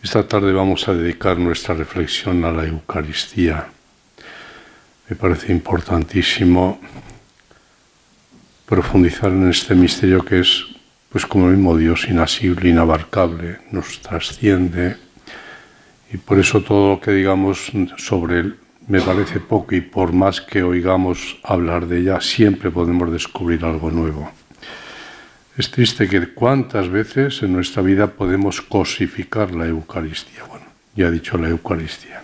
Esta tarde vamos a dedicar nuestra reflexión a la Eucaristía. Me parece importantísimo profundizar en este misterio que es, pues como el mismo Dios, inasible, inabarcable, nos trasciende, y por eso todo lo que digamos sobre él me parece poco, y por más que oigamos hablar de ella, siempre podemos descubrir algo nuevo. Es triste que cuántas veces en nuestra vida podemos cosificar la Eucaristía. Bueno, ya he dicho la Eucaristía.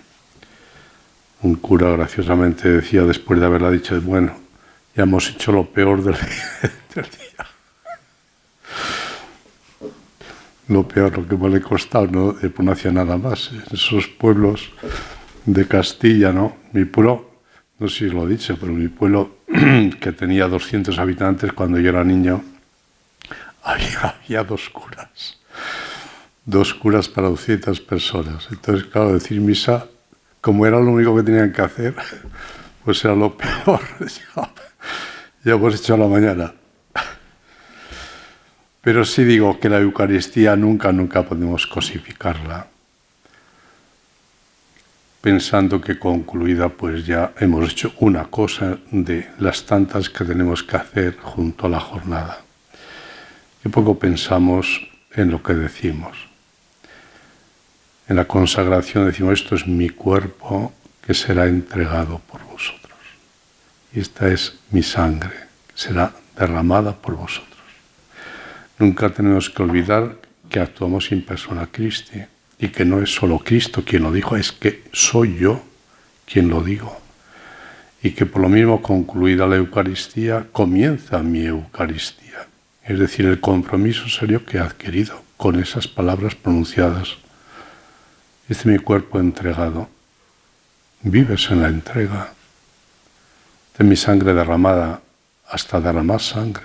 Un cura graciosamente decía, después de haberla dicho, bueno, ya hemos hecho lo peor del día. Lo peor, lo que me le ha costado, no no hacía nada más. En esos pueblos de Castilla, ¿no? Mi pueblo, no sé si os lo he dicho, pero mi pueblo, que tenía 200 habitantes cuando yo era niño, había dos curas para 200 personas. Entonces, claro, decir misa, como era lo único que tenían que hacer, pues era lo peor. Ya hemos hecho a la mañana. Pero sí digo que la Eucaristía nunca podemos cosificarla, pensando que concluida pues ya hemos hecho una cosa de las tantas que tenemos que hacer junto a la jornada. Y poco pensamos en lo que decimos. En la consagración decimos, esto es mi cuerpo que será entregado por vosotros. Y esta es mi sangre que será derramada por vosotros. Nunca tenemos que olvidar que actuamos in persona Christi y que no es solo Cristo quien lo dijo, es que soy yo quien lo digo. Y que por lo mismo, concluida la Eucaristía, comienza mi Eucaristía. Es decir, el compromiso serio que he adquirido con esas palabras pronunciadas. Este es mi cuerpo entregado. Vives en la entrega. De mi sangre derramada hasta derramar sangre.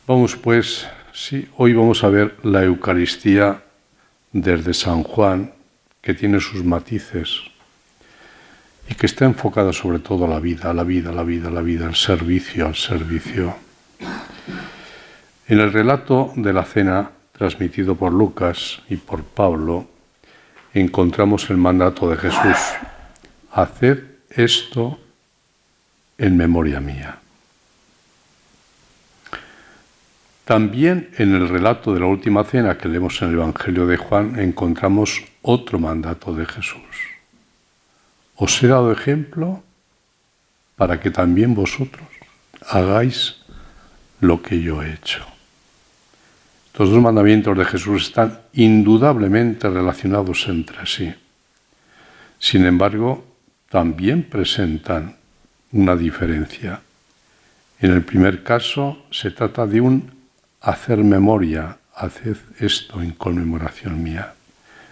Vamos pues, sí, hoy vamos a ver la Eucaristía desde San Juan, que tiene sus matices y que está enfocada sobre todo a la vida, al servicio. En el relato de la cena, transmitido por Lucas y por Pablo, encontramos el mandato de Jesús: haced esto en memoria mía. También en el relato de la última cena que leemos en el Evangelio de Juan encontramos otro mandato de Jesús. Os he dado ejemplo para que también vosotros hagáis lo que yo he hecho. Estos dos mandamientos de Jesús están indudablemente relacionados entre sí. Sin embargo, también presentan una diferencia. En el primer caso se trata de un hacer memoria, haced esto en conmemoración mía.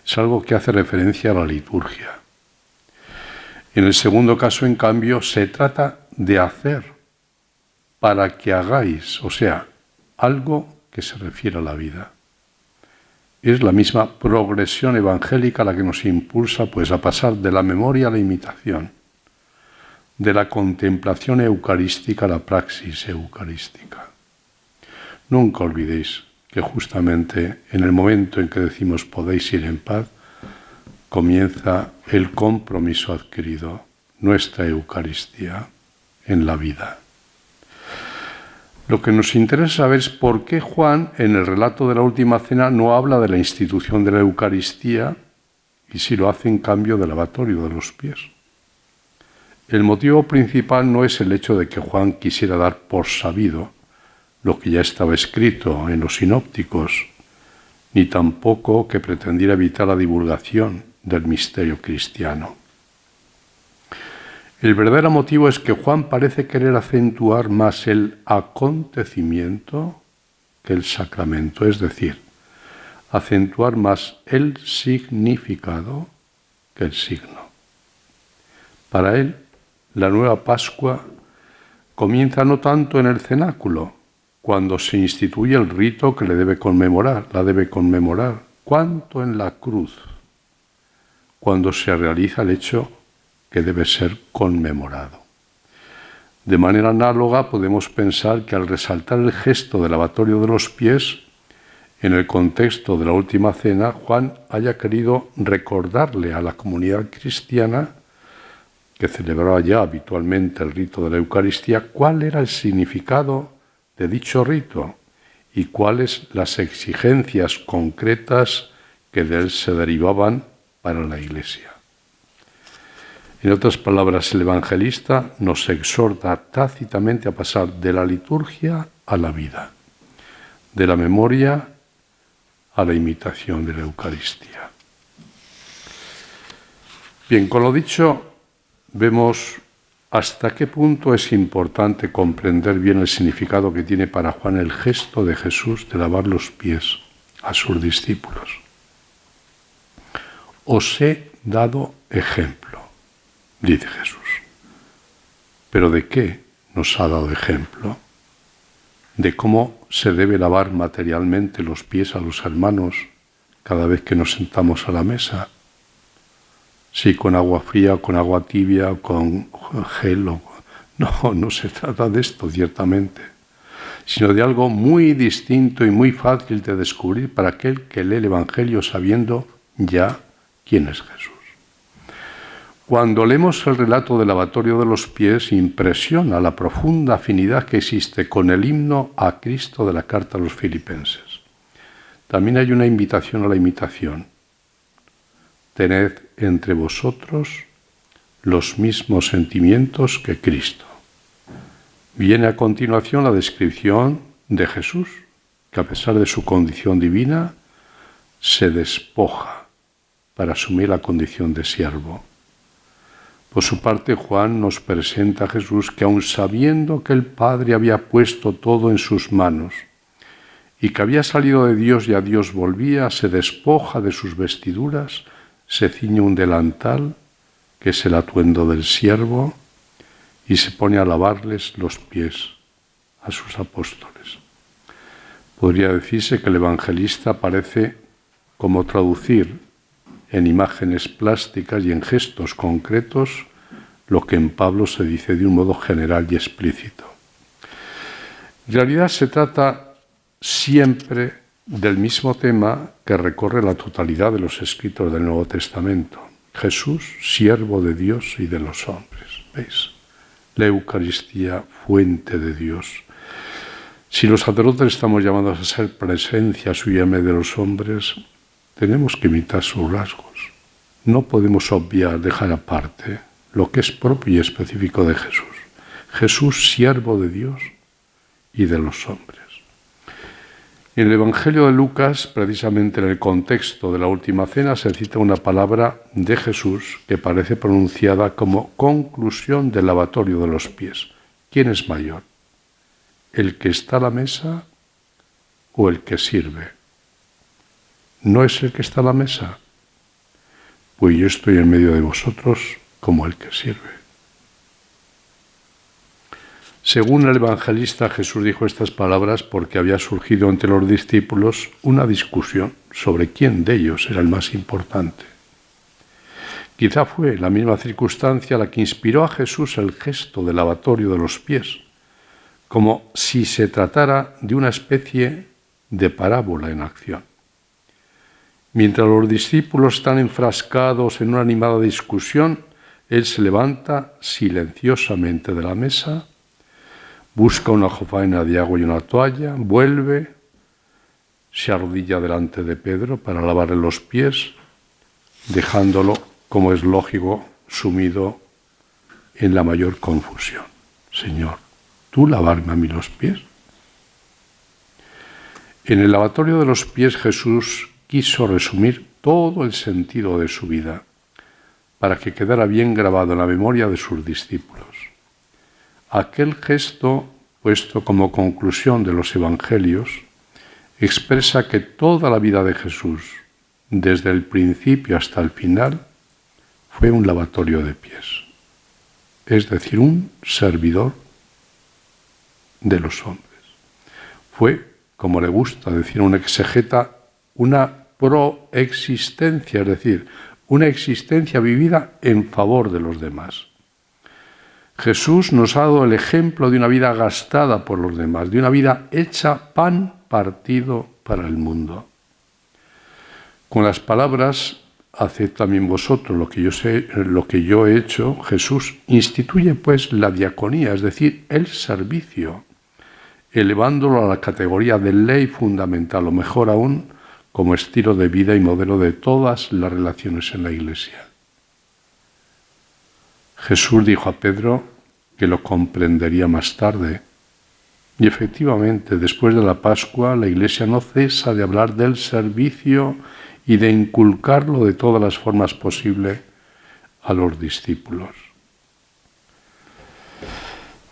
Es algo que hace referencia a la liturgia. En el segundo caso, en cambio, se trata de hacer para que hagáis, o sea, algo que se refiere a la vida. Es la misma progresión evangélica la que nos impulsa pues, a pasar de la memoria a la imitación, de la contemplación eucarística a la praxis eucarística. Nunca olvidéis que justamente en el momento en que decimos podéis ir en paz, comienza el compromiso adquirido, nuestra Eucaristía en la vida. Lo que nos interesa saber es por qué Juan, en el relato de la última cena, no habla de la institución de la Eucaristía y si lo hace en cambio del lavatorio de los pies. El motivo principal no es el hecho de que Juan quisiera dar por sabido lo que ya estaba escrito en los sinópticos, ni tampoco que pretendiera evitar la divulgación del misterio cristiano. El verdadero motivo es que Juan parece querer acentuar más el acontecimiento que el sacramento, es decir, acentuar más el significado que el signo. Para él, la nueva Pascua comienza no tanto en el cenáculo, cuando se instituye el rito que la debe conmemorar, cuanto en la cruz, cuando se realiza el hecho que debe ser conmemorado. De manera análoga podemos pensar que al resaltar el gesto del lavatorio de los pies, en el contexto de la última cena, Juan haya querido recordarle a la comunidad cristiana que celebraba ya habitualmente el rito de la Eucaristía, cuál era el significado de dicho rito y cuáles las exigencias concretas que de él se derivaban para la Iglesia. En otras palabras, el evangelista nos exhorta tácitamente a pasar de la liturgia a la vida, de la memoria a la imitación de la Eucaristía. Bien, con lo dicho, vemos hasta qué punto es importante comprender bien el significado que tiene para Juan el gesto de Jesús de lavar los pies a sus discípulos. Os he dado ejemplo, dice Jesús. ¿Pero de qué nos ha dado ejemplo? De cómo se debe lavar materialmente los pies a los hermanos cada vez que nos sentamos a la mesa. Sí, con agua fría, con agua tibia, con gel. No se trata de esto, ciertamente, sino de algo muy distinto y muy fácil de descubrir para aquel que lee el Evangelio sabiendo ya quién es Jesús. Cuando leemos el relato del lavatorio de los pies, impresiona la profunda afinidad que existe con el himno a Cristo de la carta a los Filipenses. También hay una invitación a la imitación. Tened entre vosotros los mismos sentimientos que Cristo. Viene a continuación la descripción de Jesús, que a pesar de su condición divina, se despoja para asumir la condición de siervo. Por su parte, Juan nos presenta a Jesús que, aun sabiendo que el Padre había puesto todo en sus manos y que había salido de Dios y a Dios volvía, se despoja de sus vestiduras, se ciñe un delantal, que es el atuendo del siervo, y se pone a lavarles los pies a sus apóstoles. Podría decirse que el evangelista parece como traducir en imágenes plásticas y en gestos concretos lo que en Pablo se dice de un modo general y explícito. En realidad se trata siempre del mismo tema que recorre la totalidad de los escritos del Nuevo Testamento. Jesús, siervo de Dios y de los hombres. ¿Veis? La Eucaristía, fuente de Dios. Si los sacerdotes estamos llamados a ser presencia suya en medio de los hombres, tenemos que imitar sus rasgos. No podemos obviar, dejar aparte lo que es propio y específico de Jesús. Jesús, siervo de Dios y de los hombres. En el Evangelio de Lucas, precisamente en el contexto de la última cena, se cita una palabra de Jesús que parece pronunciada como conclusión del lavatorio de los pies. ¿Quién es mayor? ¿El que está a la mesa o el que sirve? ¿No es el que está a la mesa? Pues yo estoy en medio de vosotros como el que sirve. Según el evangelista, Jesús dijo estas palabras porque había surgido entre los discípulos una discusión sobre quién de ellos era el más importante. Quizá fue la misma circunstancia la que inspiró a Jesús el gesto del lavatorio de los pies, como si se tratara de una especie de parábola en acción. Mientras los discípulos están enfrascados en una animada discusión, él se levanta silenciosamente de la mesa, busca una jofaina de agua y una toalla, vuelve, se arrodilla delante de Pedro para lavarle los pies, dejándolo, como es lógico, sumido en la mayor confusión. Señor, ¿tú lavarme a mí los pies? En el lavatorio de los pies Jesús quiso resumir todo el sentido de su vida para que quedara bien grabado en la memoria de sus discípulos. Aquel gesto, puesto como conclusión de los evangelios, expresa que toda la vida de Jesús, desde el principio hasta el final, fue un lavatorio de pies, es decir, un servidor de los hombres. Fue, como le gusta decir a un exegeta, una proexistencia, es decir, una existencia vivida en favor de los demás. Jesús nos ha dado el ejemplo de una vida gastada por los demás, de una vida hecha pan, partido, para el mundo. Con las palabras, haced también vosotros lo que yo he hecho. Jesús instituye pues la diaconía, es decir, el servicio, elevándolo a la categoría de ley fundamental, o mejor aún, como estilo de vida y modelo de todas las relaciones en la Iglesia. Jesús dijo a Pedro que lo comprendería más tarde. Y efectivamente, después de la Pascua, la Iglesia no cesa de hablar del servicio y de inculcarlo de todas las formas posibles a los discípulos.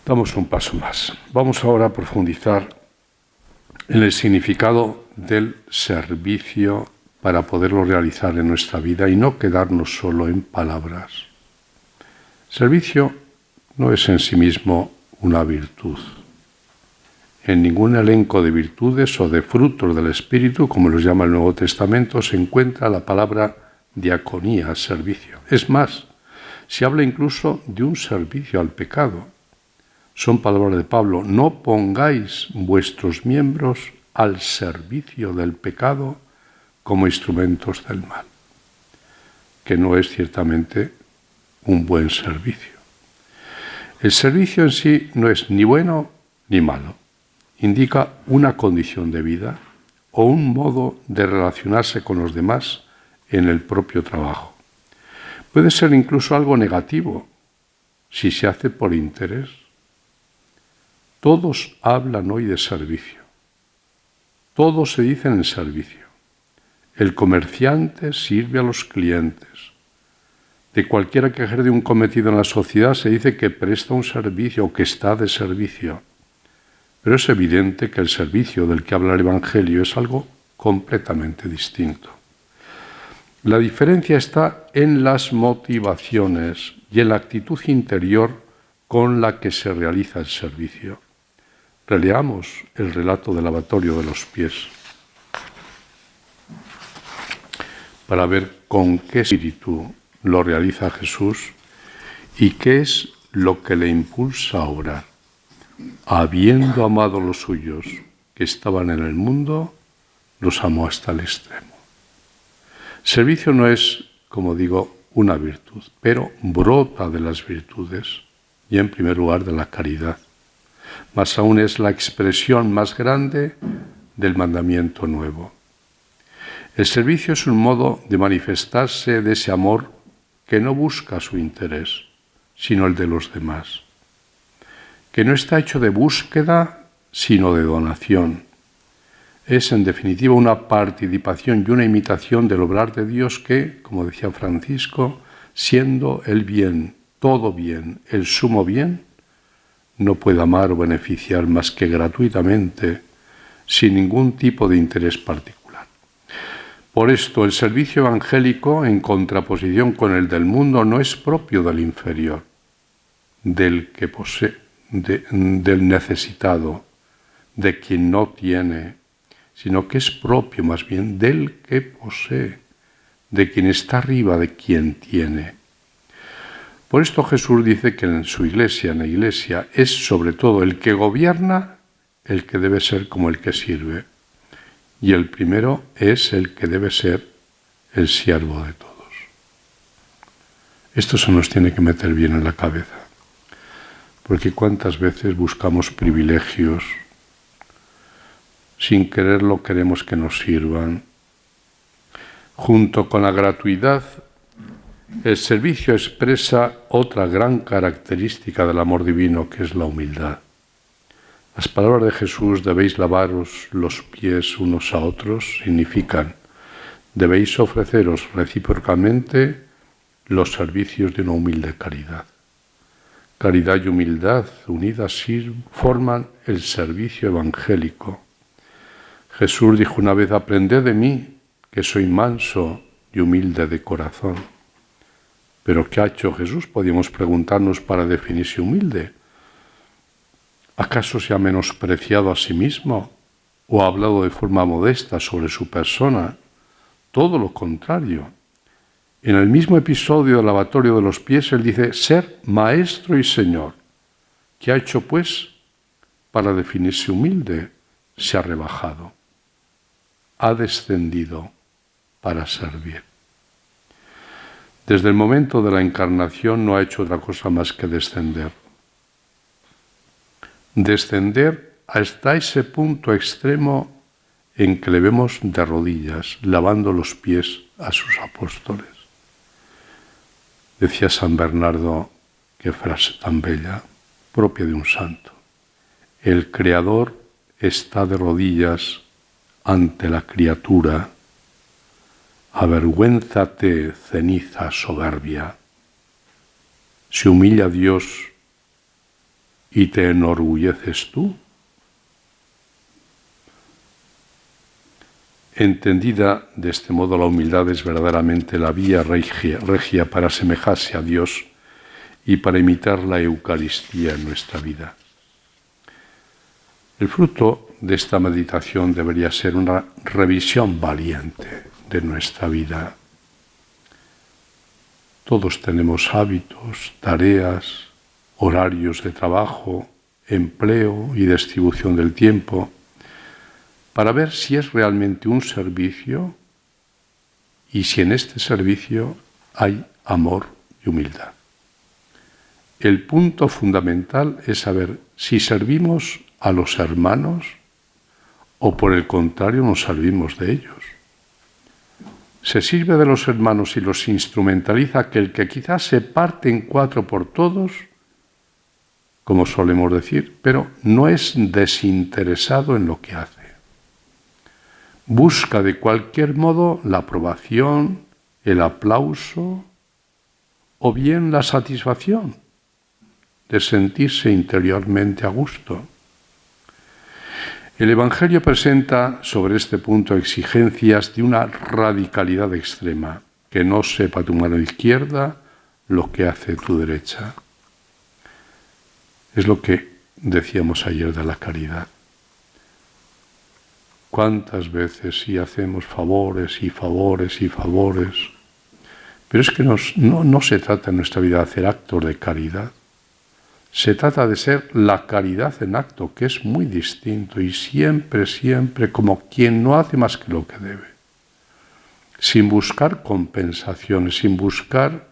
Damos un paso más. Vamos ahora a profundizar en el significado del servicio para poderlo realizar en nuestra vida y no quedarnos solo en palabras. Servicio no es en sí mismo una virtud. En ningún elenco de virtudes o de frutos del Espíritu, como los llama el Nuevo Testamento, se encuentra la palabra diaconía, servicio. Es más, se habla incluso de un servicio al pecado. Son palabras de Pablo: no pongáis vuestros miembros al servicio del pecado como instrumentos del mal, que no es ciertamente un buen servicio. El servicio en sí no es ni bueno ni malo. Indica una condición de vida o un modo de relacionarse con los demás en el propio trabajo. Puede ser incluso algo negativo si se hace por interés. Todos hablan hoy de servicio. Todos se dicen en servicio. El comerciante sirve a los clientes. De cualquiera que ejerce un cometido en la sociedad se dice que presta un servicio o que está de servicio. Pero es evidente que el servicio del que habla el Evangelio es algo completamente distinto. La diferencia está en las motivaciones y en la actitud interior con la que se realiza el servicio. Releamos el relato del lavatorio de los pies para ver con qué espíritu lo realiza Jesús y qué es lo que le impulsa a orar. Habiendo amado a los suyos que estaban en el mundo, los amó hasta el extremo. Servicio no es, como digo, una virtud, pero brota de las virtudes y en primer lugar de la caridad. Más aún es la expresión más grande del mandamiento nuevo. El servicio es un modo de manifestarse de ese amor que no busca su interés, sino el de los demás, que no está hecho de búsqueda, sino de donación. Es, en definitiva, una participación y una imitación del obrar de Dios que, como decía Francisco, siendo el bien, todo bien, el sumo bien, no puede amar o beneficiar más que gratuitamente, sin ningún tipo de interés particular. Por esto, el servicio evangélico, en contraposición con el del mundo, no es propio del inferior, del que posee, del necesitado, de quien no tiene, sino que es propio más bien del que posee, de quien está arriba de quien tiene. Por esto Jesús dice que en su iglesia, en la iglesia, es sobre todo el que gobierna el que debe ser como el que sirve. Y el primero es el que debe ser el siervo de todos. Esto se nos tiene que meter bien en la cabeza. Porque cuántas veces buscamos privilegios, sin quererlo queremos que nos sirvan. Junto con la gratuidad, el servicio expresa otra gran característica del amor divino, que es la humildad. Las palabras de Jesús, debéis lavaros los pies unos a otros, significan, debéis ofreceros recíprocamente los servicios de una humilde caridad. Caridad y humildad unidas forman el servicio evangélico. Jesús dijo una vez: aprended de mí, que soy manso y humilde de corazón. ¿Pero qué ha hecho Jesús? Podríamos preguntarnos para definirse humilde. ¿Acaso se ha menospreciado a sí mismo o ha hablado de forma modesta sobre su persona? Todo lo contrario. En el mismo episodio del lavatorio de los pies, él dice: ser maestro y señor. ¿Qué ha hecho, pues, para definirse humilde? Se ha rebajado. ha descendido para servir. Desde el momento de la encarnación no ha hecho otra cosa más que descender. Descender hasta ese punto extremo en que le vemos de rodillas, lavando los pies a sus apóstoles. Decía San Bernardo, qué frase tan bella, propia de un santo: el Creador está de rodillas ante la criatura. Avergüénzate, ceniza soberbia. Se humilla Dios y te enorgulleces tú. Entendida de este modo, la humildad es verdaderamente la vía regia para asemejarse a Dios y para imitar la Eucaristía en nuestra vida. El fruto de esta meditación debería ser una revisión valiente de nuestra vida. Todos tenemos hábitos, tareas, horarios de trabajo, empleo y distribución del tiempo, para ver si es realmente un servicio y si en este servicio hay amor y humildad. El punto fundamental es saber si servimos a los hermanos o por el contrario nos servimos de ellos. Se sirve de los hermanos y los instrumentaliza aquel que quizás se parte en cuatro por todos, como solemos decir, pero no es desinteresado en lo que hace. Busca de cualquier modo la aprobación, el aplauso o bien la satisfacción de sentirse interiormente a gusto. El Evangelio presenta sobre este punto exigencias de una radicalidad extrema: que no sepa tu mano izquierda lo que hace tu derecha. Es lo que decíamos ayer de la caridad. ¿Cuántas veces sí hacemos favores y favores y favores? Pero es que no se trata en nuestra vida de hacer actos de caridad. Se trata de ser la caridad en acto, que es muy distinto, y siempre, siempre como quien no hace más que lo que debe. Sin buscar compensaciones, sin buscar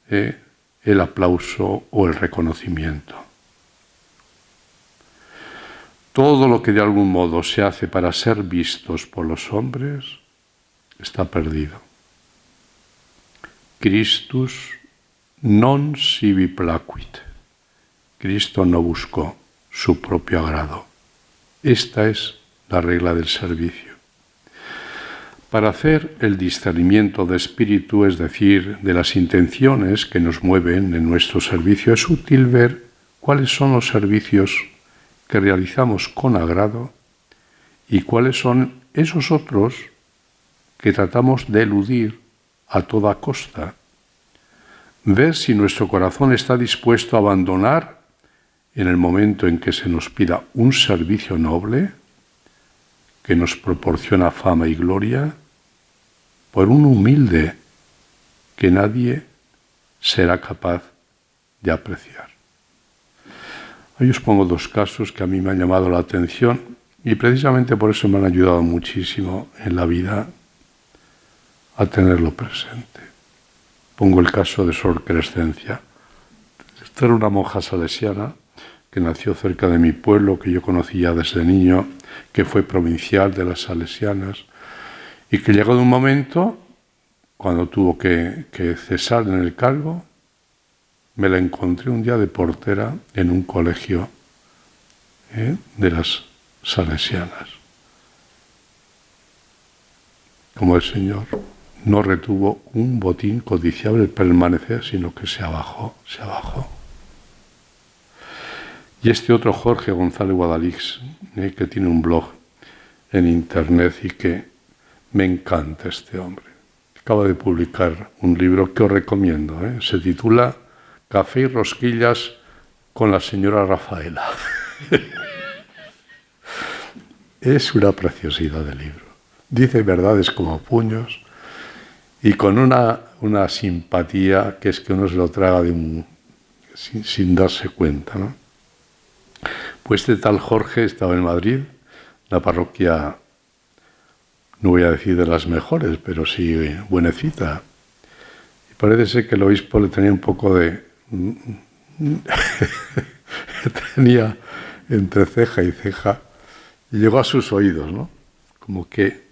el aplauso o el reconocimiento. Todo lo que de algún modo se hace para ser vistos por los hombres está perdido. Christus non sibi placuit. Cristo no buscó su propio agrado. Esta es la regla del servicio. Para hacer el discernimiento de espíritu, es decir, de las intenciones que nos mueven en nuestro servicio, es útil ver cuáles son los servicios que realizamos con agrado y cuáles son esos otros que tratamos de eludir a toda costa. Ver si nuestro corazón está dispuesto a abandonar en el momento en que se nos pida un servicio noble que nos proporciona fama y gloria por un humilde que nadie será capaz de apreciar. Hoy os pongo dos casos que a mí me han llamado la atención y precisamente por eso me han ayudado muchísimo en la vida a tenerlo presente. Pongo el caso de Sor Crescencia. Esta era una monja salesiana que nació cerca de mi pueblo, que yo conocía desde niño, que fue provincial de las salesianas y que llegó de un momento, cuando tuvo que cesar en el cargo, me la encontré un día de portera en un colegio de las salesianas. Como el Señor no retuvo un botín codiciable permanecer, sino que se abajó. Y este otro, Jorge González Guadalix, que tiene un blog en internet y que me encanta este hombre. Acaba de publicar un libro que os recomiendo. Se titula Café y rosquillas con la señora Rafaela. Es una preciosidad de libro. Dice verdades como puños y con una simpatía que es que uno se lo traga sin darse cuenta, ¿no? Pues este tal Jorge estaba en Madrid, la parroquia no voy a decir de las mejores, pero sí buenecita. Y parece ser que el obispo le tenía un poco de... tenía entre ceja y ceja, y llegó a sus oídos, ¿no? Como que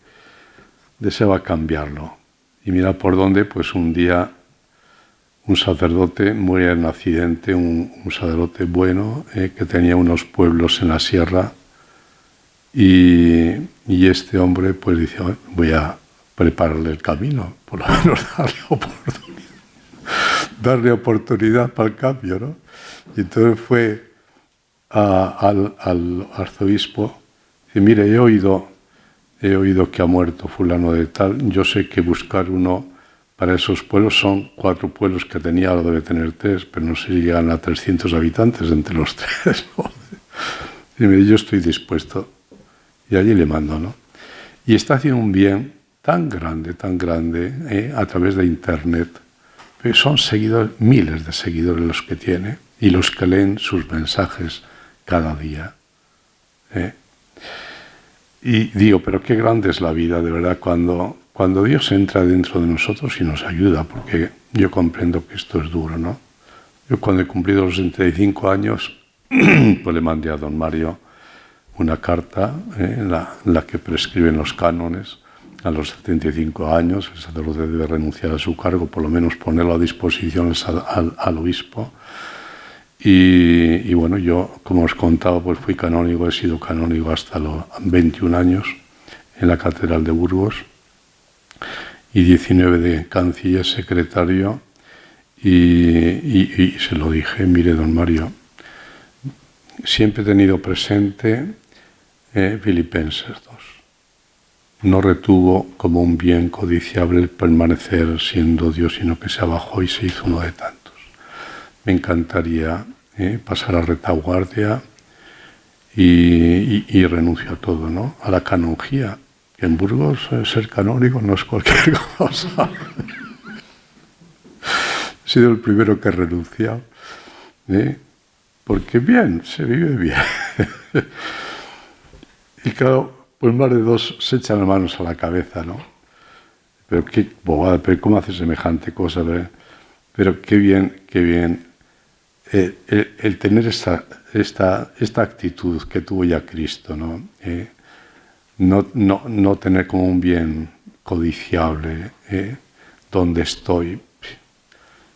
deseaba cambiarlo. Y mira por dónde, pues un día un sacerdote muere en un accidente, un sacerdote bueno, que tenía unos pueblos en la sierra, y este hombre pues dice, voy a prepararle el camino, por lo menos darle oportunidad para el cambio, ¿no? Y entonces fue al arzobispo y dice, mire, he oído que ha muerto fulano de tal, yo sé que buscar uno para esos pueblos, son 4 pueblos que tenía, ahora debe tener 3, pero no sé si llegan a 300 habitantes entre los 3, ¿no? Y me dice, yo estoy dispuesto. Y allí le mando, ¿no? Y está haciendo un bien tan grande, a través de Internet. Pero son seguidores, miles de seguidores los que tiene y los que leen sus mensajes cada día. Y digo, pero qué grande es la vida, de verdad, cuando Dios entra dentro de nosotros y nos ayuda, porque yo comprendo que esto es duro, ¿no? Yo cuando he cumplido los 65 años, pues le mandé a don Mario una carta, la que prescriben los cánones. A los 75 años el sacerdote debe renunciar a su cargo, por lo menos ponerlo a disposición al obispo. Y bueno, yo, como os contaba, pues fui canónigo, he sido canónigo hasta los 21 años en la Catedral de Burgos y 19 de canciller secretario, y se lo dije, mire, don Mario, siempre he tenido presente Filipenses 2. No retuvo como un bien codiciable el permanecer siendo Dios, sino que se abajó y se hizo uno de tantos. Me encantaría pasar a retaguardia y renuncio a todo, ¿no? A la canonjía. En Burgos ser canónigo no es cualquier cosa. He sido el primero que he renunciado, porque bien, se vive bien. Y claro, pues más de 2 se echan las manos a la cabeza, ¿no? Pero qué bobada, pero ¿cómo hace semejante cosa? Pero qué bien el tener esta actitud que tuvo ya Cristo, ¿no? No tener como un bien codiciable donde estoy.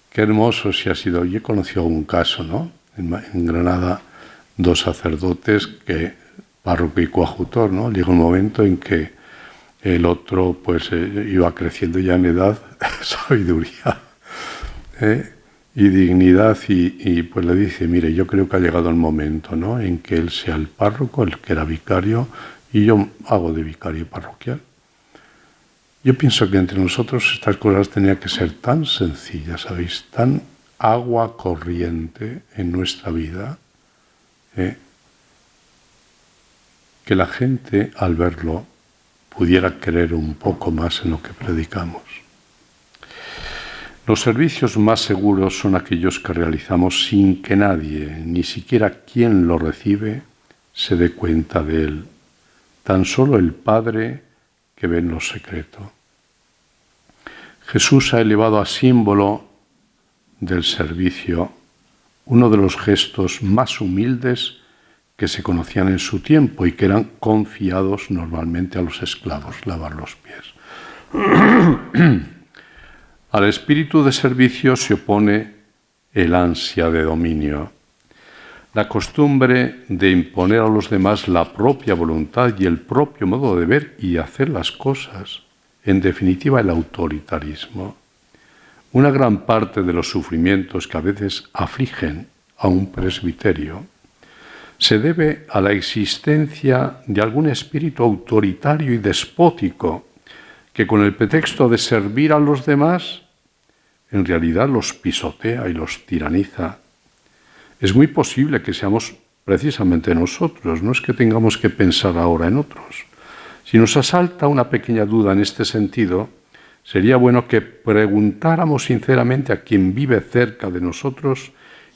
Qué hermoso si ha sido. Yo he conocido un caso, ¿no? En Granada, 2 sacerdotes, párroco y coadjutor, ¿no? Llegó un momento en que el otro pues iba creciendo ya en edad, sabiduría y dignidad, y pues le dice, mire, yo creo que ha llegado el momento, ¿no?, en que él sea el párroco, el que era vicario, y yo hago de vicario parroquial. Yo pienso que entre nosotros estas cosas tenían que ser tan sencillas, ¿sabéis? Tan agua corriente en nuestra vida, que la gente al verlo pudiera creer un poco más en lo que predicamos. Los servicios más seguros son aquellos que realizamos sin que nadie, ni siquiera quien lo recibe, se dé cuenta de él. Tan solo el Padre que ve en lo secreto. Jesús ha elevado a símbolo del servicio uno de los gestos más humildes que se conocían en su tiempo y que eran confiados normalmente a los esclavos, lavar los pies. Al espíritu de servicio se opone el ansia de dominio, la costumbre de imponer a los demás la propia voluntad y el propio modo de ver y hacer las cosas, en definitiva el autoritarismo. Una gran parte de los sufrimientos que a veces afligen a un presbiterio se debe a la existencia de algún espíritu autoritario y despótico que con el pretexto de servir a los demás, en realidad los pisotea y los tiraniza. Es muy posible que seamos precisamente nosotros, no es que tengamos que pensar ahora en otros. Si nos asalta una pequeña duda en este sentido, sería bueno que preguntáramos sinceramente a quien vive cerca de nosotros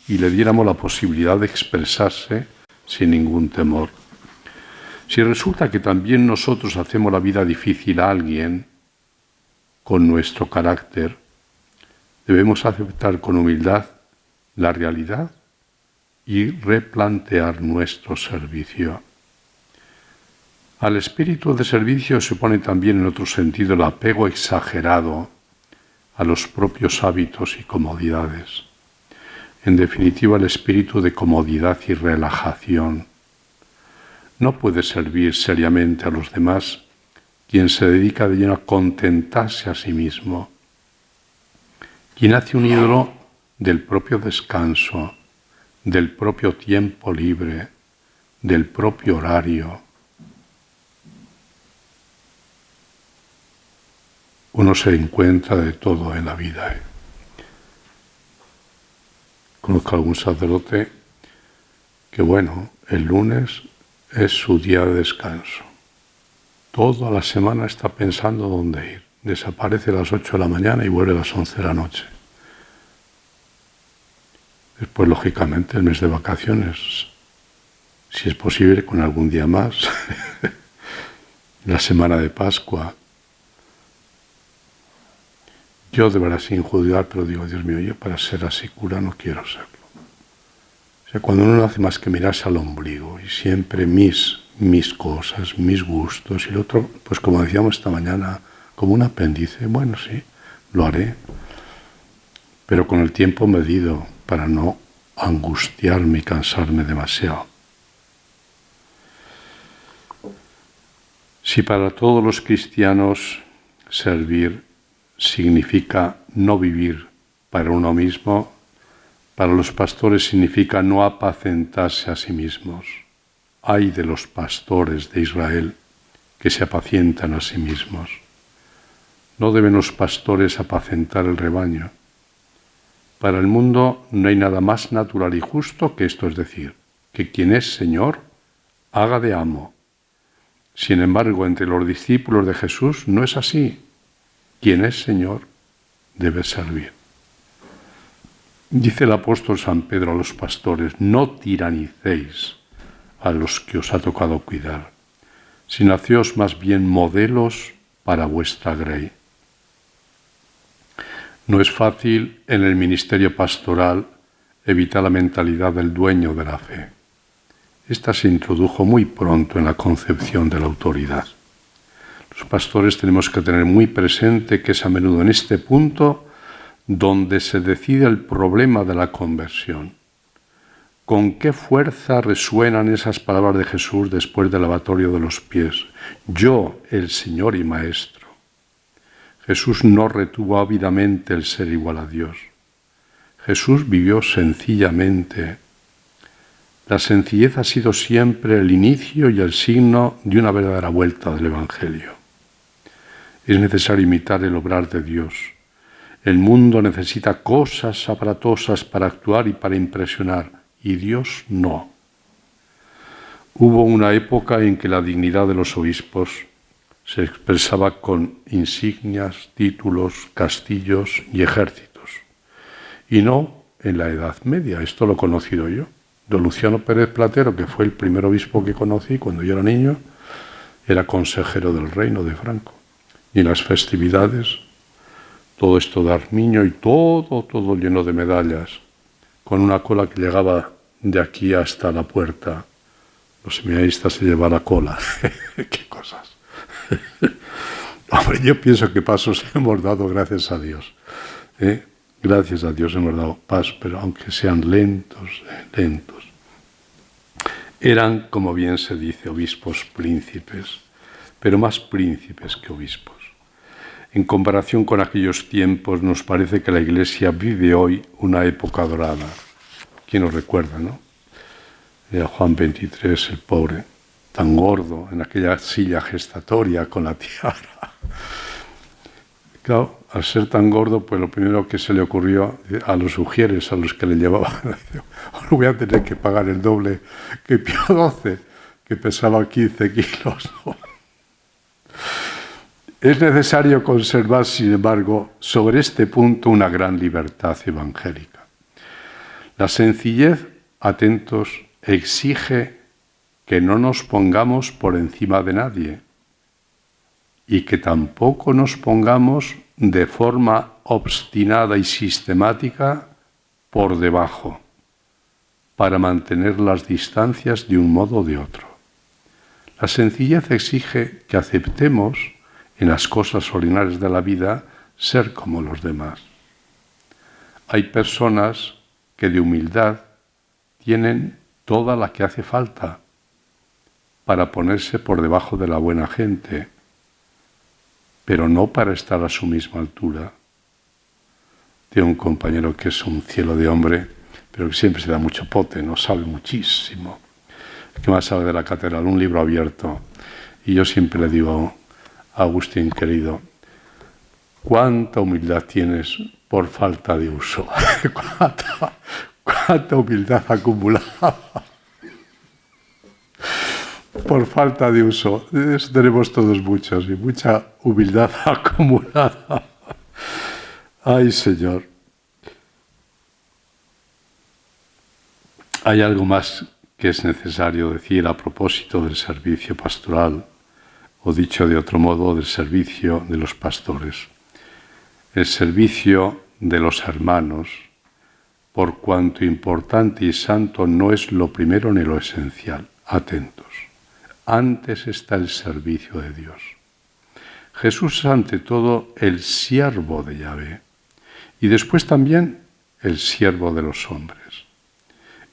y le diéramos la posibilidad de expresarse sin ningún temor. Si resulta que también nosotros hacemos la vida difícil a alguien con nuestro carácter, debemos aceptar con humildad la realidad y replantear nuestro servicio. Al espíritu de servicio se opone también en otro sentido el apego exagerado a los propios hábitos y comodidades. En definitiva, el espíritu de comodidad y relajación. No puede servir seriamente a los demás quien se dedica de lleno a contentarse a sí mismo, quien hace un ídolo del propio descanso, del propio tiempo libre, del propio horario. Uno se encuentra de todo en la vida. Conozco a algún sacerdote que, el lunes es su día de descanso. Toda la semana está pensando dónde ir. Desaparece a las 8 de la mañana y vuelve a las 11 de la noche. Después, lógicamente, el mes de vacaciones, si es posible, con algún día más. La semana de Pascua. Yo, de verdad, sin juzgar, pero digo, Dios mío, yo para ser así cura no quiero serlo. O sea, cuando uno no hace más que mirarse al ombligo y siempre mis cosas, mis gustos, y el otro, pues como decíamos esta mañana, como un apéndice, bueno, sí, lo haré, pero con el tiempo medido para no angustiarme y cansarme demasiado. Si para todos los cristianos servir significa no vivir para uno mismo, para los pastores significa no apacentarse a sí mismos. Ay de los pastores de Israel que se apacientan a sí mismos. No deben los pastores apacentar el rebaño. Para el mundo no hay nada más natural y justo que esto, es decir, que quien es Señor haga de amo. Sin embargo, entre los discípulos de Jesús no es así. Quien es Señor debe servir. Dice el apóstol San Pedro a los pastores: no tiranicéis a los que os ha tocado cuidar, sino haceos más bien modelos para vuestra grey. No es fácil en el ministerio pastoral evitar la mentalidad del dueño de la fe. Esta se introdujo muy pronto en la concepción de la autoridad. Los pastores tenemos que tener muy presente que es a menudo en este punto donde se decide el problema de la conversión. ¿Con qué fuerza resuenan esas palabras de Jesús después del lavatorio de los pies? Yo, el Señor y Maestro. Jesús no retuvo ávidamente el ser igual a Dios. Jesús vivió sencillamente. La sencillez ha sido siempre el inicio y el signo de una verdadera vuelta del Evangelio. Es necesario imitar el obrar de Dios. El mundo necesita cosas aparatosas para actuar y para impresionar, y Dios no. Hubo una época en que la dignidad de los obispos se expresaba con insignias, títulos, castillos y ejércitos, y no en la Edad Media. Esto lo he conocido yo. Don Luciano Pérez Platero, que fue el primer obispo que conocí cuando yo era niño, era consejero del reino de Franco. Y en las festividades, todo esto de Armiño y todo lleno de medallas, con una cola que llegaba de aquí hasta la puerta. Los seminaristas se llevaban la cola. ¡Qué cosas! Hombre, yo pienso que pasos hemos dado gracias a Dios. Gracias a Dios hemos dado pasos, pero aunque sean lentos. Eran, como bien se dice, obispos príncipes, pero más príncipes que obispos. En comparación con aquellos tiempos, nos parece que la Iglesia vive hoy una época dorada. ¿Quién nos recuerda, no? Era Juan XXIII, el pobre, tan gordo, en aquella silla gestatoria con la tiara. Claro, al ser tan gordo, pues lo primero que se le ocurrió a los ujieres, a los que le llevaban, ahora voy a tener que pagar el doble que Pío XII, que pesaba 15 kilos, ¿no? Es necesario conservar, sin embargo, sobre este punto una gran libertad evangélica. La sencillez, atentos, exige que no nos pongamos por encima de nadie y que tampoco nos pongamos de forma obstinada y sistemática por debajo, para mantener las distancias de un modo o de otro. La sencillez exige que aceptemos en las cosas ordinarias de la vida ser como los demás. Hay personas que de humildad tienen toda la que hace falta para ponerse por debajo de la buena gente, pero no para estar a su misma altura. Tengo un compañero que es un cielo de hombre, pero que siempre se da mucho pote, no sabe muchísimo. ¿Qué más sabe de la catedral? Un libro abierto. Y yo siempre le digo, Agustín querido, ¿cuánta humildad tienes por falta de uso? ¿Cuánta humildad acumulada por falta de uso? Eso tenemos todos muchos y mucha humildad acumulada. Ay, Señor. Hay algo más que es necesario decir a propósito del servicio pastoral, o dicho de otro modo, del servicio de los pastores. El servicio de los hermanos, por cuanto importante y santo, no es lo primero ni lo esencial. Atentos. Antes está el servicio de Dios. Jesús es ante todo el siervo de Yahvé y después también el siervo de los hombres.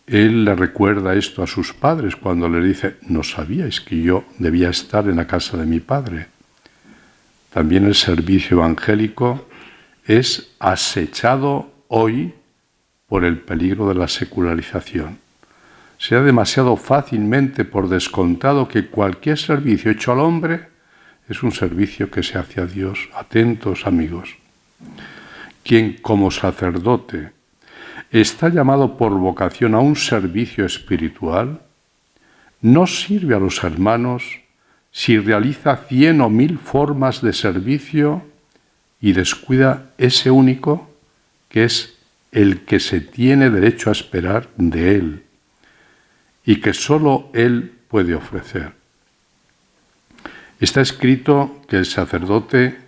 Él le recuerda esto a sus padres cuando le dice, ¿no sabíais que yo debía estar en la casa de mi padre? También el servicio evangélico es acechado hoy por el peligro de la secularización. Se da demasiado fácilmente por descontado que cualquier servicio hecho al hombre es un servicio que se hace a Dios. Atentos, amigos. Quien como sacerdote está llamado por vocación a un servicio espiritual, no sirve a los hermanos si realiza 100 o 1000 formas de servicio y descuida ese único que es el que se tiene derecho a esperar de él y que solo él puede ofrecer. Está escrito que el sacerdote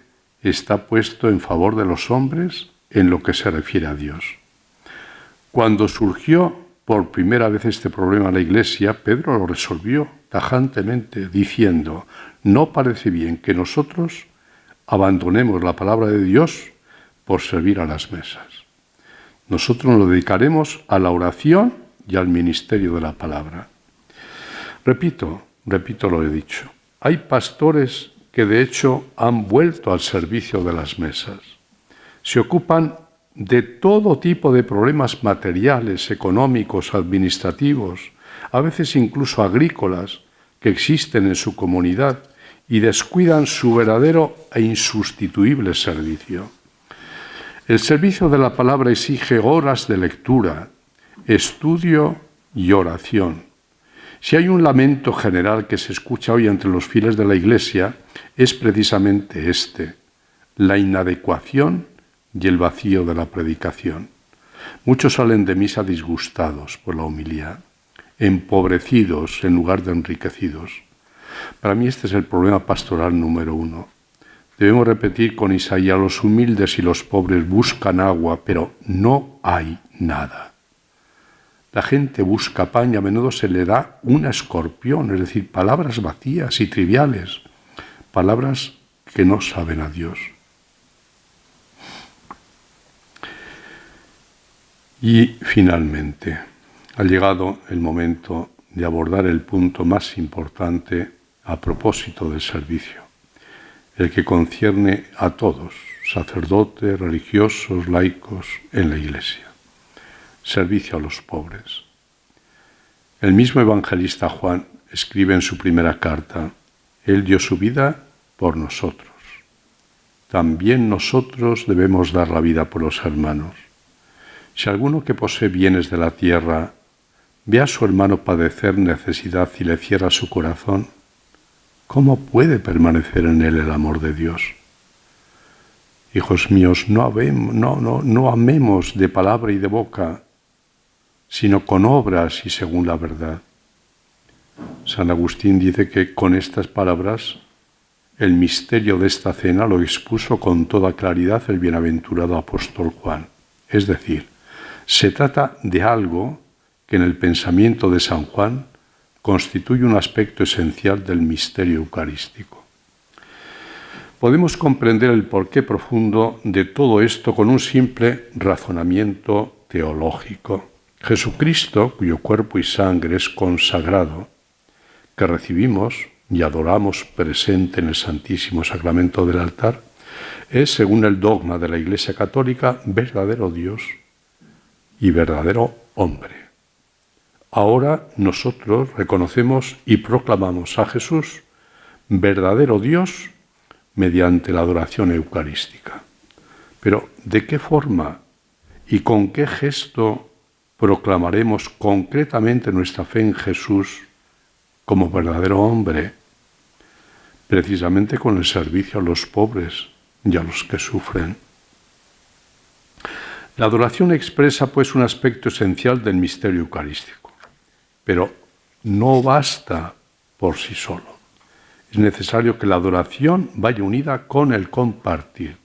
está puesto en favor de los hombres en lo que se refiere a Dios. Cuando surgió por primera vez este problema en la Iglesia, Pedro lo resolvió tajantemente diciendo, no parece bien que nosotros abandonemos la palabra de Dios por servir a las mesas. Nosotros nos dedicaremos a la oración y al ministerio de la palabra. Repito lo he dicho. Hay pastores que de hecho han vuelto al servicio de las mesas. Se ocupan de todo tipo de problemas materiales, económicos, administrativos, a veces incluso agrícolas, que existen en su comunidad y descuidan su verdadero e insustituible servicio. El servicio de la palabra exige horas de lectura, estudio y oración. Si hay un lamento general que se escucha hoy entre los fieles de la Iglesia, es precisamente este, la inadecuación y el vacío de la predicación. Muchos salen de misa disgustados por la homilía, empobrecidos en lugar de enriquecidos. Para mí este es el problema pastoral número 1. Debemos repetir con Isaías, los humildes y los pobres buscan agua, pero no hay nada. La gente busca pan y a menudo se le da un escorpión, es decir, palabras vacías y triviales, palabras que no saben a Dios. Y finalmente, ha llegado el momento de abordar el punto más importante a propósito del servicio, el que concierne a todos, sacerdotes, religiosos, laicos, en la Iglesia. Servicio a los pobres. El mismo evangelista Juan escribe en su primera carta, Él dio su vida por nosotros. También nosotros debemos dar la vida por los hermanos. Si alguno que posee bienes de la tierra ve a su hermano padecer necesidad y le cierra su corazón, ¿cómo puede permanecer en él el amor de Dios? Hijos míos, no amemos de palabra y de boca, sino con obras y según la verdad. San Agustín dice que con estas palabras el misterio de esta cena lo expuso con toda claridad el bienaventurado apóstol Juan. Es decir, se trata de algo que en el pensamiento de San Juan constituye un aspecto esencial del misterio eucarístico. Podemos comprender el porqué profundo de todo esto con un simple razonamiento teológico. Jesucristo, cuyo cuerpo y sangre es consagrado, que recibimos y adoramos presente en el Santísimo Sacramento del altar, es, según el dogma de la Iglesia Católica, verdadero Dios y verdadero hombre. Ahora nosotros reconocemos y proclamamos a Jesús verdadero Dios mediante la adoración eucarística. Pero, ¿de qué forma y con qué gesto proclamaremos concretamente nuestra fe en Jesús como verdadero hombre? Precisamente con el servicio a los pobres y a los que sufren. La adoración expresa, pues, un aspecto esencial del misterio eucarístico, pero no basta por sí solo. Es necesario que la adoración vaya unida con el compartir.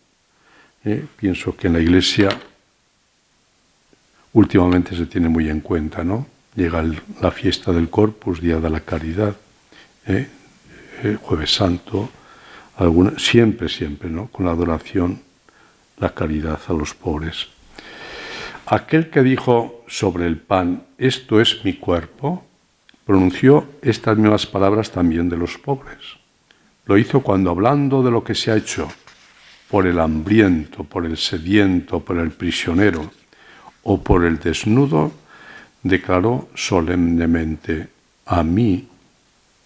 Pienso que en la Iglesia últimamente se tiene muy en cuenta, ¿no? Llega la fiesta del Corpus, Día de la Caridad, Jueves Santo, siempre, ¿no? Con la adoración, la caridad a los pobres. Aquel que dijo sobre el pan, esto es mi cuerpo, pronunció estas mismas palabras también de los pobres. Lo hizo cuando, hablando de lo que se ha hecho por el hambriento, por el sediento, por el prisionero o por el desnudo, declaró solemnemente, a mí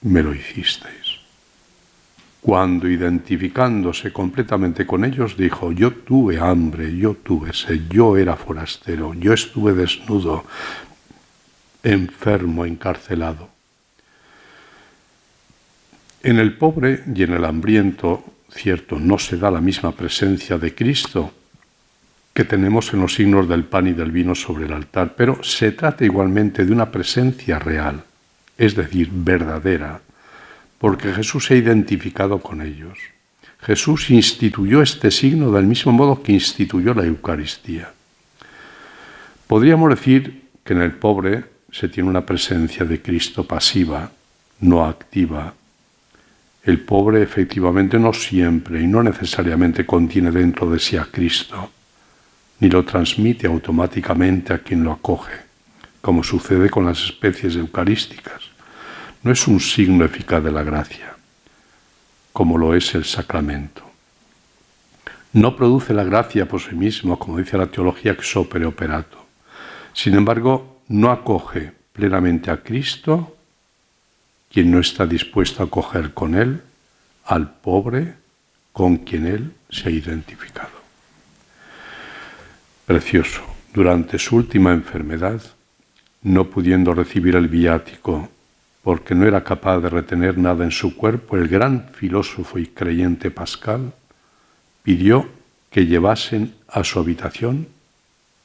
me lo hicisteis. Cuando, identificándose completamente con ellos, dijo, yo tuve hambre, yo tuve sed, yo era forastero, yo estuve desnudo, enfermo, encarcelado. En el pobre y en el hambriento, cierto, no se da la misma presencia de Cristo que tenemos en los signos del pan y del vino sobre el altar, pero se trata igualmente de una presencia real, es decir, verdadera, porque Jesús se ha identificado con ellos. Jesús instituyó este signo del mismo modo que instituyó la Eucaristía. Podríamos decir que en el pobre se tiene una presencia de Cristo pasiva, no activa. El pobre efectivamente no siempre y no necesariamente contiene dentro de sí a Cristo, ni lo transmite automáticamente a quien lo acoge, como sucede con las especies eucarísticas. No es un signo eficaz de la gracia, como lo es el sacramento. No produce la gracia por sí mismo, como dice la teología ex opere operato. Sin embargo, no acoge plenamente a Cristo quien no está dispuesto a acoger con Él al pobre con quien Él se ha identificado. Precioso. Durante su última enfermedad, no pudiendo recibir el viático porque no era capaz de retener nada en su cuerpo, el gran filósofo y creyente Pascal pidió que llevasen a su habitación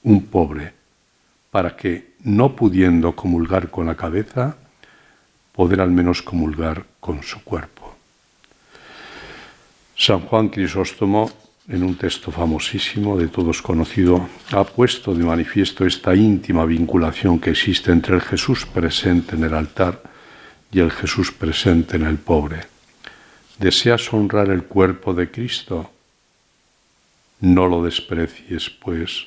un pobre, para que, no pudiendo comulgar con la cabeza, poder al menos comulgar con su cuerpo. San Juan Crisóstomo, en un texto famosísimo, de todos conocido, ha puesto de manifiesto esta íntima vinculación que existe entre el Jesús presente en el altar y el Jesús presente en el pobre. ¿Deseas honrar el cuerpo de Cristo? No lo desprecies, pues,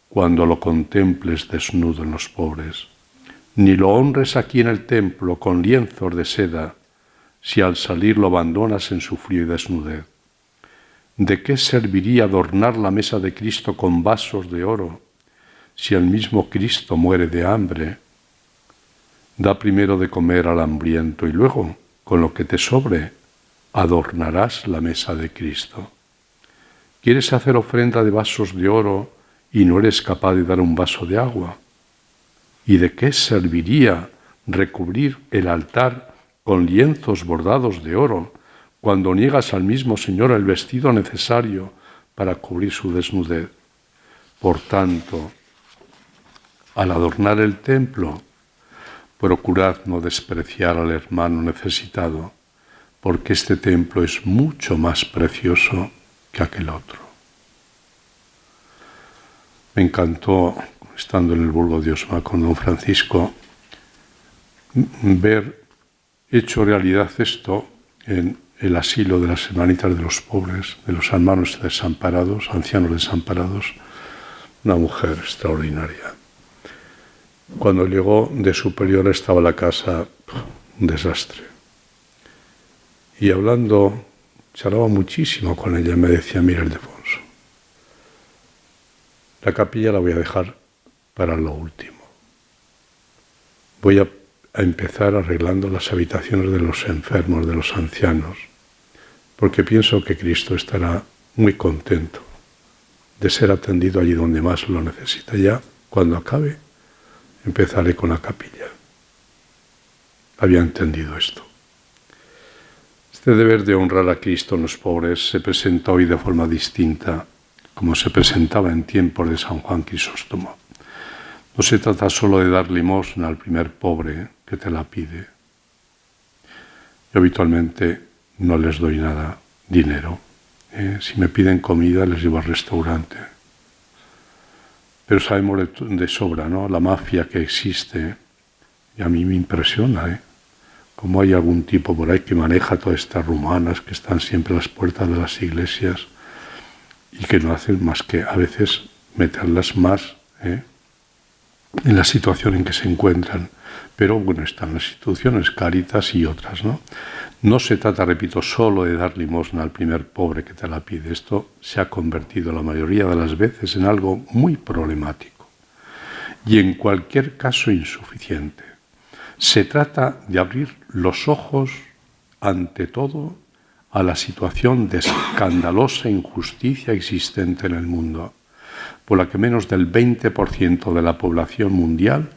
cuando lo contemples desnudo en los pobres, ni lo honres aquí en el templo con lienzos de seda, si al salir lo abandonas en su frío y desnudez. ¿De qué serviría adornar la mesa de Cristo con vasos de oro, si el mismo Cristo muere de hambre? Da primero de comer al hambriento y luego, con lo que te sobre, adornarás la mesa de Cristo. ¿Quieres hacer ofrenda de vasos de oro y no eres capaz de dar un vaso de agua? ¿Y de qué serviría recubrir el altar con lienzos bordados de oro cuando niegas al mismo Señor el vestido necesario para cubrir su desnudez? Por tanto, al adornar el templo, procurad no despreciar al hermano necesitado, porque este templo es mucho más precioso que aquel otro. Me encantó, estando en el Burgo de Osma con don Francisco, ver hecho realidad esto en el asilo de las hermanitas de los pobres, de los hermanos desamparados, ancianos desamparados, una mujer extraordinaria. Cuando llegó de superior estaba la casa un desastre. Y hablando, charlaba muchísimo con ella, me decía, mira, Ildefonso, la capilla la voy a dejar para lo último. Voy a empezar arreglando las habitaciones de los enfermos, de los ancianos, porque pienso que Cristo estará muy contento de ser atendido allí donde más lo necesita. Ya, cuando acabe, empezaré con la capilla. Había entendido esto. Este deber de honrar a Cristo en los pobres se presenta hoy de forma distinta, como se presentaba en tiempos de San Juan Crisóstomo. No se trata solo de dar limosna al primer pobre que te la pide. Yo habitualmente no les doy nada, dinero. Si me piden comida, les llevo al restaurante. Pero sabemos de sobra, ¿no?, la mafia que existe. Y a mí me impresiona, cómo hay algún tipo por ahí que maneja todas estas rumanas que están siempre a las puertas de las iglesias y que no hacen más que a veces meterlas más en la situación en que se encuentran. Pero bueno, están las instituciones, Cáritas y otras, ¿no? No se trata, repito, solo de dar limosna al primer pobre que te la pide. Esto se ha convertido la mayoría de las veces en algo muy problemático y en cualquier caso insuficiente. Se trata de abrir los ojos, ante todo, a la situación de escandalosa injusticia existente en el mundo, por la que menos del 20% de la población mundial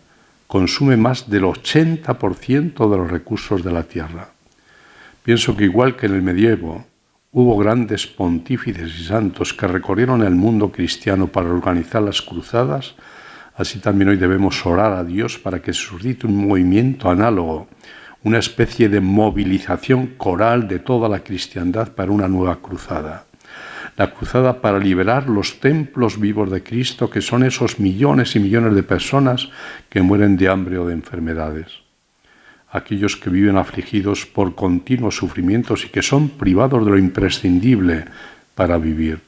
consume más del 80% de los recursos de la tierra. Pienso que igual que en el medievo hubo grandes pontífices y santos que recorrieron el mundo cristiano para organizar las cruzadas, así también hoy debemos orar a Dios para que suscite un movimiento análogo, una especie de movilización coral de toda la cristiandad para una nueva cruzada. La cruzada para liberar los templos vivos de Cristo, que son esos millones y millones de personas que mueren de hambre o de enfermedades. Aquellos que viven afligidos por continuos sufrimientos y que son privados de lo imprescindible para vivir.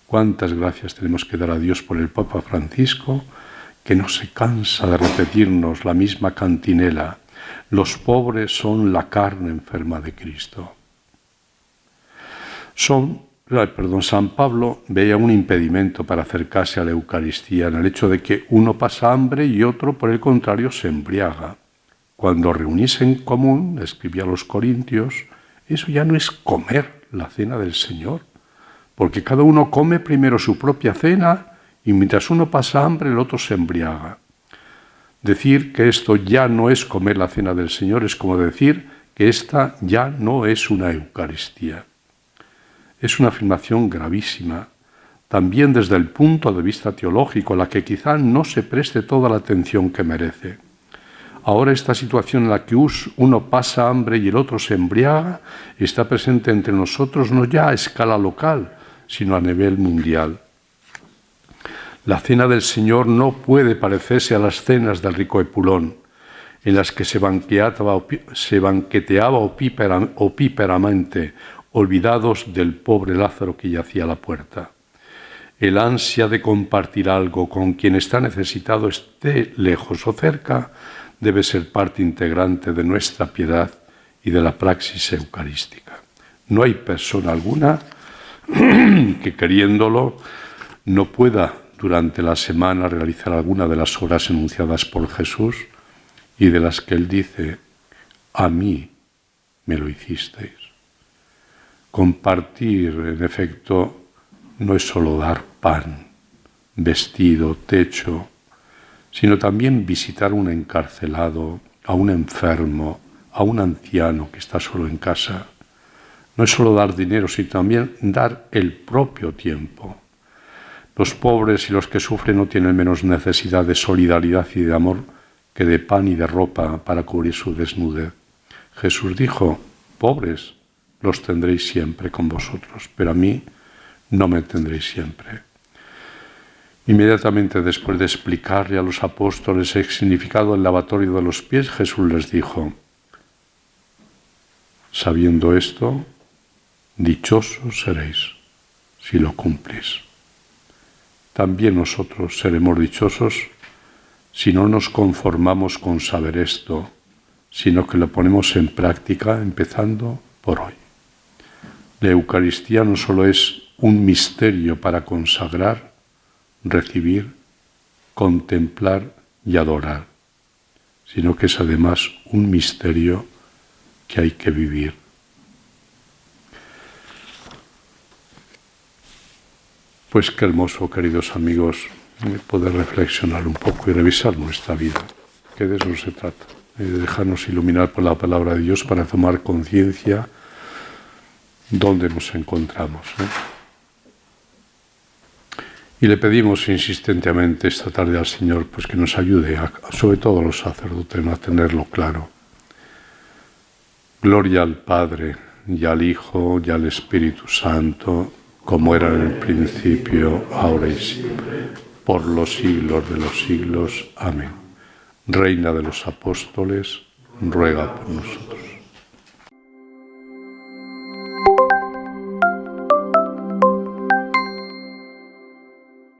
Cuántas gracias tenemos que dar a Dios por el Papa Francisco, que no se cansa de repetirnos la misma cantinela: los pobres son la carne enferma de Cristo. San Pablo veía un impedimento para acercarse a la Eucaristía en el hecho de que uno pasa hambre y otro, por el contrario, se embriaga. Cuando reunís en común, escribía a los Corintios, eso ya no es comer la cena del Señor, porque cada uno come primero su propia cena y mientras uno pasa hambre, el otro se embriaga. Decir que esto ya no es comer la cena del Señor es como decir que esta ya no es una Eucaristía. Es una afirmación gravísima, también desde el punto de vista teológico, a la que quizá no se preste toda la atención que merece. Ahora esta situación en la que uno pasa hambre y el otro se embriaga está presente entre nosotros no ya a escala local, sino a nivel mundial. La cena del Señor no puede parecerse a las cenas del rico Epulón, en las que se banqueteaba opíparamente, olvidados del pobre Lázaro que yacía a la puerta. El ansia de compartir algo con quien está necesitado, esté lejos o cerca, debe ser parte integrante de nuestra piedad y de la praxis eucarística. No hay persona alguna que, queriéndolo, no pueda durante la semana realizar alguna de las obras enunciadas por Jesús y de las que Él dice: a mí me lo hicisteis. Compartir, en efecto, no es solo dar pan, vestido, techo, sino también visitar a un encarcelado, a un enfermo, a un anciano que está solo en casa. No es solo dar dinero, sino también dar el propio tiempo. Los pobres y los que sufren no tienen menos necesidad de solidaridad y de amor que de pan y de ropa para cubrir su desnudez. Jesús dijo: pobres los tendréis siempre con vosotros, pero a mí no me tendréis siempre. Inmediatamente después de explicarle a los apóstoles el significado del lavatorio de los pies, Jesús les dijo: sabiendo esto, dichosos seréis si lo cumplís. También nosotros seremos dichosos si no nos conformamos con saber esto, sino que lo ponemos en práctica, empezando por hoy. La Eucaristía no solo es un misterio para consagrar, recibir, contemplar y adorar, sino que es además un misterio que hay que vivir. Pues qué hermoso, queridos amigos, poder reflexionar un poco y revisar nuestra vida, que de eso se trata, de dejarnos iluminar por la palabra de Dios para tomar conciencia dónde nos encontramos, Y le pedimos insistentemente esta tarde al Señor pues que nos ayude, sobre todo a los sacerdotes, a tenerlo claro. Gloria al Padre, y al Hijo, y al Espíritu Santo, como era en el principio, ahora y siempre, por los siglos de los siglos. Amén. Reina de los apóstoles, ruega por nosotros.